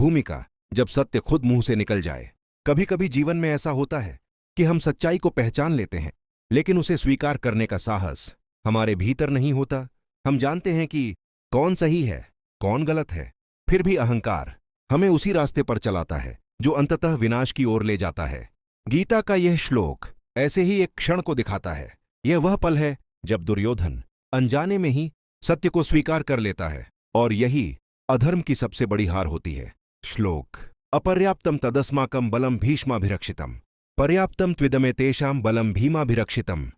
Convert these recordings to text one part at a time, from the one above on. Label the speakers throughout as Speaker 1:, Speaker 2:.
Speaker 1: भूमिका, जब सत्य खुद मुंह से निकल जाए। कभी कभी जीवन में ऐसा होता है कि हम सच्चाई को पहचान लेते हैं, लेकिन उसे स्वीकार करने का साहस हमारे भीतर नहीं होता। हम जानते हैं कि कौन सही है, कौन गलत है, फिर भी अहंकार हमें उसी रास्ते पर चलाता है जो अंततः विनाश की ओर ले जाता है। गीता का यह श्लोक ऐसे ही एक क्षण को दिखाता है। यह वह पल है जब दुर्योधन अनजाने में ही सत्य को स्वीकार कर लेता है, और यही अधर्म की सबसे बड़ी हार होती है। श्लोक: अपर्याप्तम तदस्माकं बलम भीष्माभिरक्षितम, पर्याप्तम त्विदमे तेषां बलम भीमाभिरक्षितम।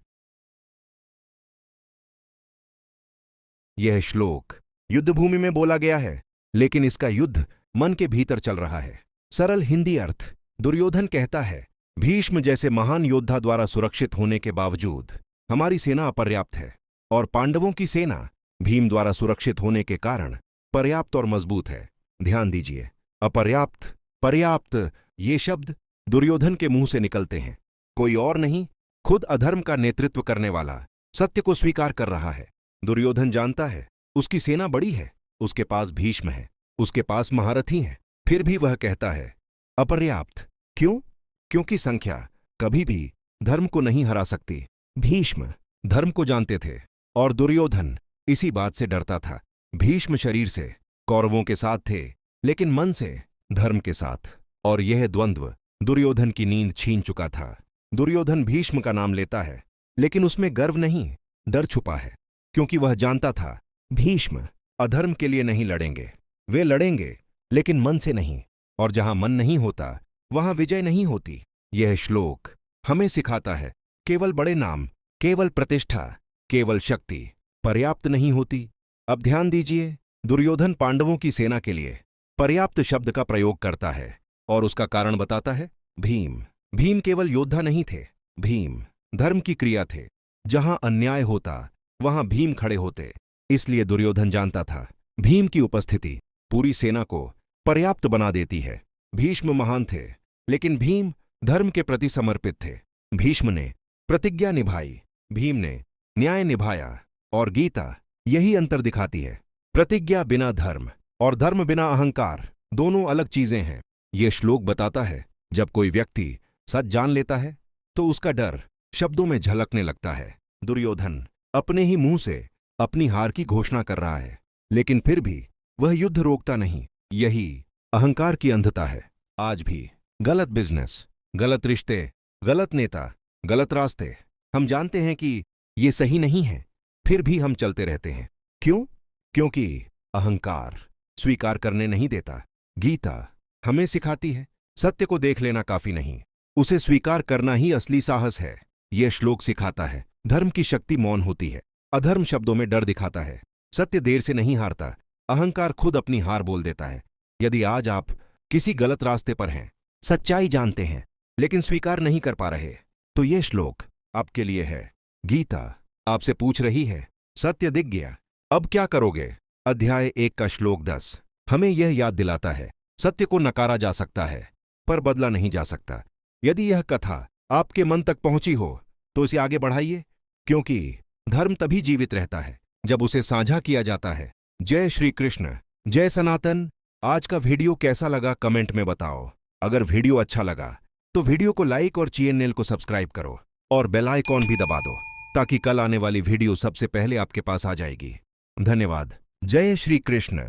Speaker 1: यह श्लोक युद्धभूमि में बोला गया है, लेकिन इसका युद्ध मन के भीतर चल रहा है। सरल हिंदी अर्थ: दुर्योधन कहता है, भीष्म जैसे महान योद्धा द्वारा सुरक्षित होने के बावजूद हमारी सेना अपर्याप्त है, और पांडवों की सेना भीम द्वारा सुरक्षित होने के कारण पर्याप्त और मजबूत है। ध्यान दीजिए, अपर्याप्त, पर्याप्त, ये शब्द दुर्योधन के मुंह से निकलते हैं। कोई और नहीं, खुद अधर्म का नेतृत्व करने वाला सत्य को स्वीकार कर रहा है। दुर्योधन जानता है उसकी सेना बड़ी है, उसके पास भीष्म है, उसके पास महारथी हैं, फिर भी वह कहता है अपर्याप्त। क्यों? क्योंकि संख्या कभी भी धर्म को नहीं हरा सकती। भीष्म धर्म को जानते थे और दुर्योधन इसी बात से डरता था। भीष्म शरीर से कौरवों के साथ थे, लेकिन मन से धर्म के साथ, और यह द्वंद्व दुर्योधन की नींद छीन चुका था। दुर्योधन भीष्म का नाम लेता है, लेकिन उसमें गर्व नहीं, डर छुपा है, क्योंकि वह जानता था भीष्म अधर्म के लिए नहीं लड़ेंगे। वे लड़ेंगे, लेकिन मन से नहीं, और जहां मन नहीं होता वहां विजय नहीं होती। यह श्लोक हमें सिखाता है केवल बड़े नाम, केवल प्रतिष्ठा, केवल शक्ति पर्याप्त नहीं होती। अब ध्यान दीजिए, दुर्योधन पांडवों की सेना के लिए पर्याप्त शब्द का प्रयोग करता है, और उसका कारण बताता है भीम। भीम केवल योद्धा नहीं थे, भीम धर्म की क्रिया थे। जहां अन्याय होता वहां भीम खड़े होते। इसलिए दुर्योधन जानता था भीम की उपस्थिति पूरी सेना को पर्याप्त बना देती है। भीष्म महान थे, लेकिन भीम धर्म के प्रति समर्पित थे। भीष्म ने प्रतिज्ञा निभाई, भीम ने न्याय निभाया, और गीता यही अंतर दिखाती है। प्रतिज्ञा बिना धर्म और धर्म बिना अहंकार दोनों अलग चीजें हैं। ये श्लोक बताता है जब कोई व्यक्ति सच जान लेता है तो उसका डर शब्दों में झलकने लगता है। दुर्योधन अपने ही मुंह से अपनी हार की घोषणा कर रहा है, लेकिन फिर भी वह युद्ध रोकता नहीं। यही अहंकार की अंधता है। आज भी गलत बिजनेस, गलत रिश्ते, गलत नेता, गलत रास्ते, हम जानते हैं कि ये सही नहीं है, फिर भी हम चलते रहते हैं। क्यों? क्योंकि अहंकार स्वीकार करने नहीं देता। गीता हमें सिखाती है सत्य को देख लेना काफी नहीं, उसे स्वीकार करना ही असली साहस है। यह श्लोक सिखाता है धर्म की शक्ति मौन होती है, अधर्म शब्दों में डर दिखाता है। सत्य देर से नहीं हारता, अहंकार खुद अपनी हार बोल देता है। यदि आज आप किसी गलत रास्ते पर हैं, सच्चाई जानते हैं, लेकिन स्वीकार नहीं कर पा रहे, तो यह श्लोक आपके लिए है। गीता आपसे पूछ रही है, सत्य दिख गया, अब क्या करोगे? अध्याय 1 का श्लोक 10 हमें यह याद दिलाता है सत्य को नकारा जा सकता है, पर बदला नहीं जा सकता। यदि यह कथा आपके मन तक पहुंची हो तो इसे आगे बढ़ाइए, क्योंकि धर्म तभी जीवित रहता है जब उसे साझा किया जाता है। जय श्री कृष्ण, जय सनातन। आज का वीडियो कैसा लगा कमेंट में बताओ। अगर वीडियो अच्छा लगा तो वीडियो को लाइक और चैनल को सब्सक्राइब करो, और बेल आइकॉन भी दबा दो, ताकि कल आने वाली वीडियो सबसे पहले आपके पास आ जाएगी। धन्यवाद। जय श्री कृष्ण।